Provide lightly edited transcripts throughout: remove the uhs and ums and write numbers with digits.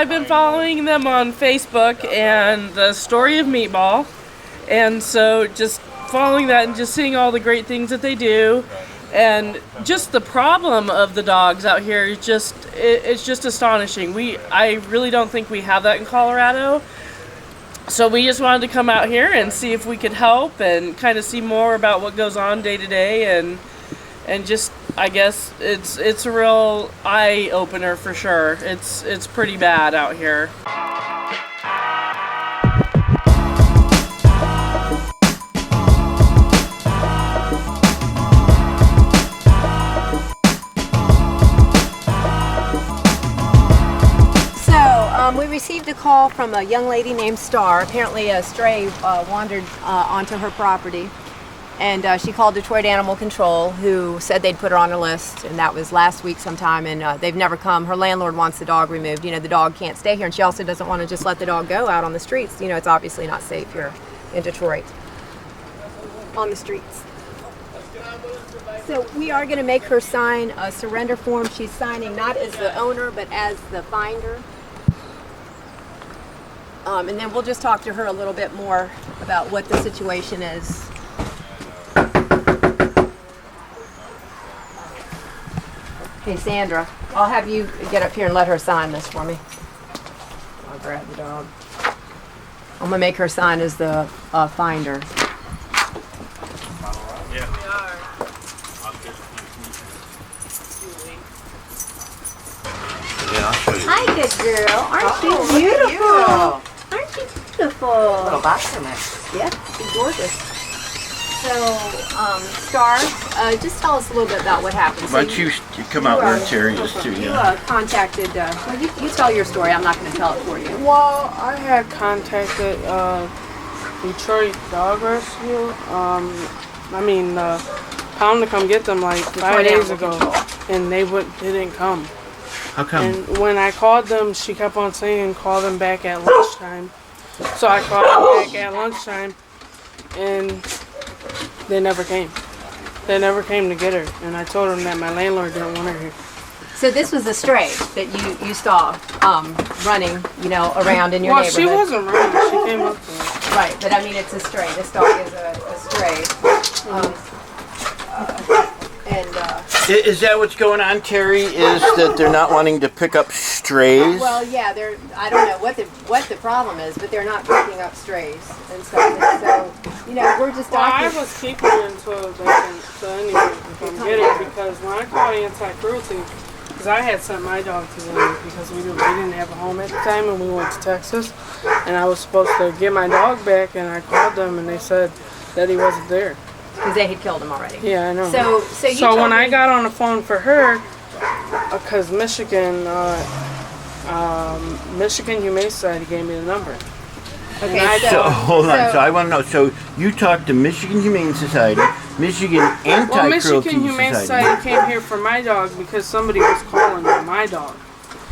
I've been following them on Facebook and the story of Meatball, and so just following that and just seeing all the great things that they do, and just the problem of the dogs out here is just it's just astonishing. I really don't think we have that in Colorado, so we just wanted to come out here and see if we could help and kind of see more about what goes on day to day, and just I guess it's a real eye opener for sure. It's pretty bad out here. We received a call from a young lady named Star. Apparently a stray wandered onto her property, and she called Detroit Animal Control, who said they'd put her on a list, and that was last week sometime, and they've never come. Her landlord wants the dog removed. You know, the dog can't stay here, and she also doesn't want to just let the dog go out on the streets. You know, it's obviously not safe here in Detroit on the streets. So we are going to make her sign a surrender form. She's signing not as the owner, but as the finder. And then we'll just talk to her a little bit more about what the situation is. Hey, Sandra, I'll have you get up here and let her sign this for me. I'll grab the dog. I'm going to make her sign as the finder. Yeah, we are. Hi, good girl. Aren't you beautiful? Aren't you beautiful? Little boxer mix. Yep, she's gorgeous. So, Star, just tell us a little bit about what happened. Why don't you come out where Terri is too? You contacted, well, you tell your story. I'm not going to tell it for you. Well, I had contacted Detroit Dog Rescue. Pound to come get them like 5 days ago, and they didn't come. How come? And when I called them, she kept on saying call them back at lunchtime. So I called them back at lunchtime, and they never came. They never came to get her, and I told them that my landlord didn't want her here. So this was a stray that you saw running, you know, around in your neighborhood. Well, she wasn't running. She came up to me. Right, but I mean, it's a stray. This dog is a stray. Is that what's going on, Terri? Is that they're not wanting to pick up strays? Well, yeah, I don't know what the problem is, but they're not picking up strays and stuff. And so, you know, we're just. Well, I was keeping her until anyone can come get her, because when I called anti-cruelty, because I had sent my dog to them because we didn't have a home at the time, and we went to Texas, and I was supposed to get my dog back, and I called them and they said that he wasn't there. Because they had killed him already. Yeah, I know. So when I got on the phone for her, because Michigan Humane Society gave me the number. Okay, so hold on. So I want to know. So you talked to Michigan Humane Society, Michigan Anti-Cruelty Well, Michigan Humane Society. Society came here for my dog because somebody was calling for my dog.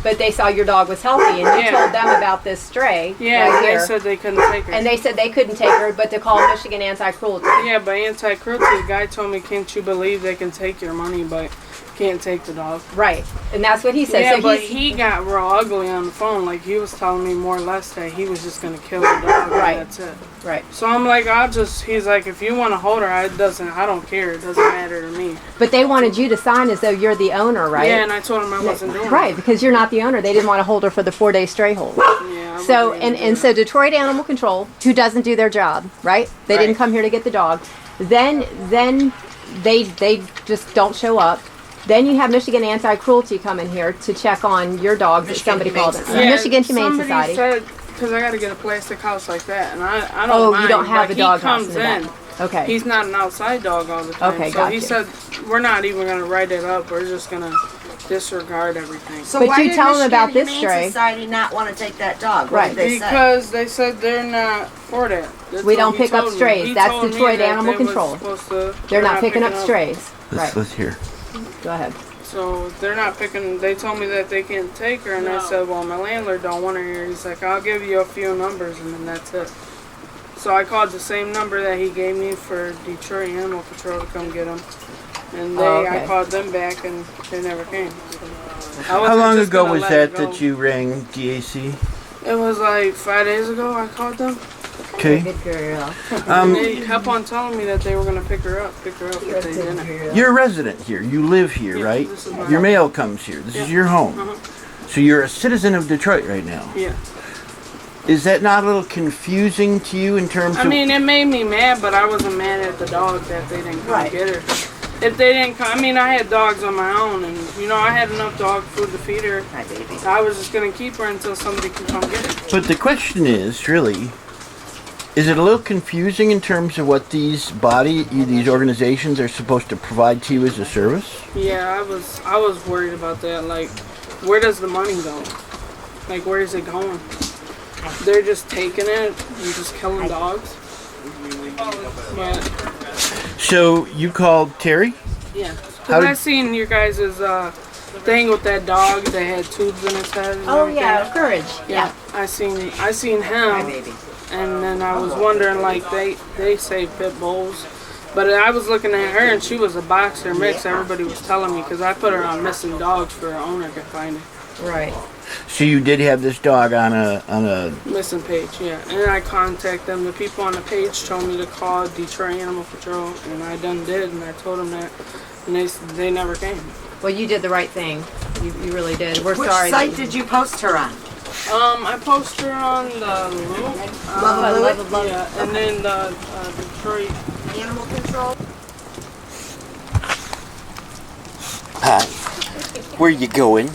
But they saw your dog was healthy, and you told them about this stray. Yeah, right they here. said they couldn't take her. And they said they couldn't take her, but to call Michigan Anti-Cruelty. Yeah, but anti-cruelty, the guy told me, can't you believe they can take your money, but can't take the dog. Right, and that's what he said. Yeah, so but he got real ugly on the phone. Like, he was telling me more or less that he was just going to kill the dog, right. And that's it. Right. So I'm like, he's like, if you want to hold her, I don't care. It doesn't matter to me. But they wanted you to sign as though you're the owner, right? Yeah, and I told him I wasn't doing it. Right, because you're not the owner. They didn't want to hold her for the 4-day stray hold. Yeah. So so Detroit Animal Control, who doesn't do their job, right? They didn't come here to get the dog. Then they just don't show up. Then you have Michigan Anti-Cruelty come in here to check on your dog that somebody called it. Yeah, Michigan Humane Society. Said, because I got to get a plastic house like that, and I don't mind. You don't have a dog house in the back. Okay. He's not an outside dog all the time. Okay, so he said, we're not even going to write it up. We're just going to disregard everything. So but why you did tell them about this Humane stray. Society not want to take that dog? Right. Because they said they're not for that. That's we what don't he pick up told me. strays. He That's told me Detroit that Animal they was Control. they're not picking up strays. Right. Let's hear. Go ahead. So they're not picking. They told me that they can't take her, and I said, well, my landlord don't want her here. He's like, I'll give you a few numbers, and then that's it. So I called the same number that he gave me for Detroit Animal Control to come get him, and I called them back, and they never came. So. How long ago was that you rang DAC? It was like 5 days ago I called them. Okay. Good girl. They kept on telling me that they were going to pick her up, but they didn't. You're a resident here. You live here, Yeah, right? this is my Your house. mail comes here. This is your home. So you're a citizen of Detroit right now. Yeah. Is that not a little confusing to you in terms I of... mean, it made me mad, but I wasn't mad at the dog that they didn't come get her. If they didn't come, I mean, I had dogs on my own, and I had enough dog food to feed her. Hi, baby. I was just gonna keep her until somebody could come get her. But the question is, really, is it a little confusing in terms of what these organizations are supposed to provide to you as a service? Yeah, I was worried about that. Like, where does the money go? Like, where is it going? They're just taking it and just killing dogs. But So you called Terry? yeah, How cause did- I seen your guys' thing with that dog that had tubes in its head. And Oh everything. yeah, Courage. Yeah, I seen Hi, him, baby. and then I was wondering, like, they say pit bulls, but I was looking at her and she was a boxer mix. Everybody was telling me because I put her on missing dogs for her owner could find it. Right. So you did have this dog on a Missing page, yeah, and I contacted them. The people on the page told me to call Detroit Animal Control, and I done did, and I told them that, and they never came. Well, you did the right thing. You really did. We're Which sorry. site did you post her on? I posted her on the Loop, Love. yeah, and then the Detroit. Animal control? Hi. Where you going?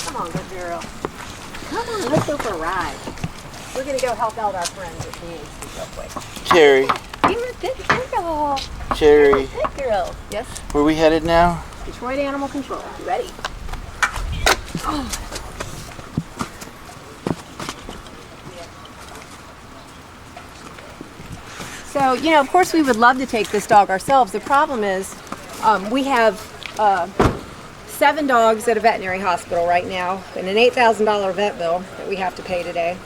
Come on, good girl. Come on, let's go for a ride. We're gonna go help out our friends at the AC real quick. Terry. You're a good girl. Terry. Good girl. Yes. Where we headed now? Detroit Animal Control. You ready? So, of course we would love to take this dog ourselves. The problem is we have 7 dogs at a veterinary hospital right now and an $8,000 vet bill that we have to pay today.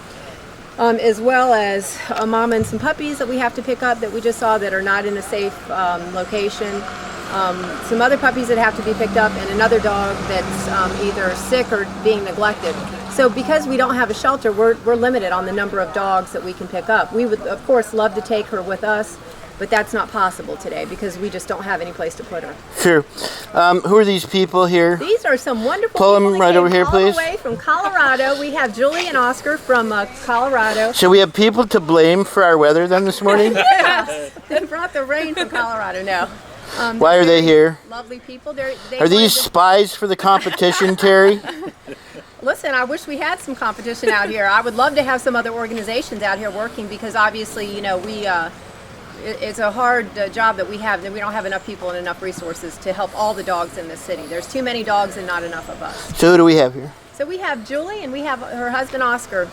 As well as a mom and some puppies that we have to pick up that we just saw that are not in a safe location. Some other puppies that have to be picked up, and another dog that's either sick or being neglected. So because we don't have a shelter, we're limited on the number of dogs that we can pick up. We would, of course, love to take her with us, but that's not possible today because we just don't have any place to put her. Sure. Who are these people here? These are some wonderful Pull 'em people that right came over here, all please. the way from Colorado. We have Julie and Oscar from Colorado. So we have people to blame for our weather then this morning? They brought the rain from Colorado. No. Why are they here? Lovely people. They Are wanted these to- spies for the competition, Terry? Listen, I wish we had some competition out here. I would love to have some other organizations out here working because obviously, it's a hard job that we have. That we don't have enough people and enough resources to help all the dogs in this city. There's too many dogs and not enough of us. So who do we have here? So we have Julie and we have her husband Oscar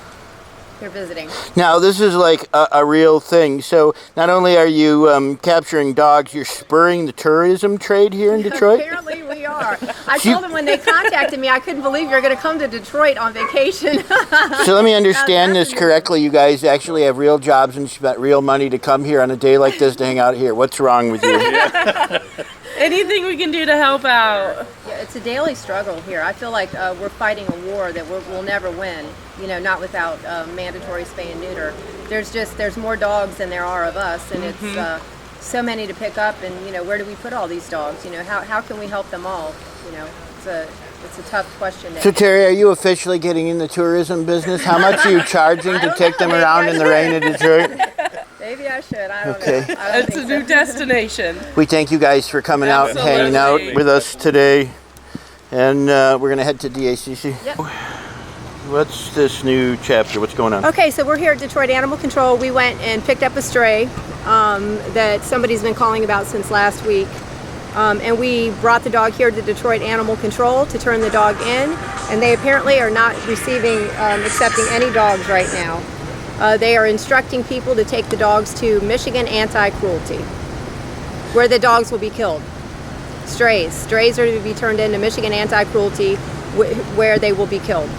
here visiting. Now, this is like a real thing. So not only are you capturing dogs, you're spurring the tourism trade here in Detroit? Apparently we are. I told them when they contacted me, I couldn't believe you're going to come to Detroit on vacation. So let me understand this correctly. You guys actually have real jobs and spent real money to come here on a day like this to hang out here. What's wrong with you? Anything we can do to help out. Yeah, it's a daily struggle here. I feel like we're fighting a war that we'll never win. Not without mandatory spay and neuter. There's more dogs than there are of us, and it's so many to pick up. And where do we put all these dogs? How can we help them all? It's a tough question. So Terry, are you officially getting in the tourism business? How much are you charging to take them around in the rain of Detroit? Maybe I should. I don't Okay. know. I don't It's a think new destination. We thank you guys for coming out and hanging out Absolutely. with us today. And we're going to head to DACC. Yep. What's this new chapter? What's going on? Okay, so we're here at Detroit Animal Control. We went and picked up a stray that somebody's been calling about since last week. And we brought the dog here to Detroit Animal Control to turn the dog in. And they apparently are not accepting any dogs right now. They are instructing people to take the dogs to Michigan Anti-Cruelty, where the dogs will be killed. Strays are to be turned into Michigan Anti-Cruelty, where they will be killed.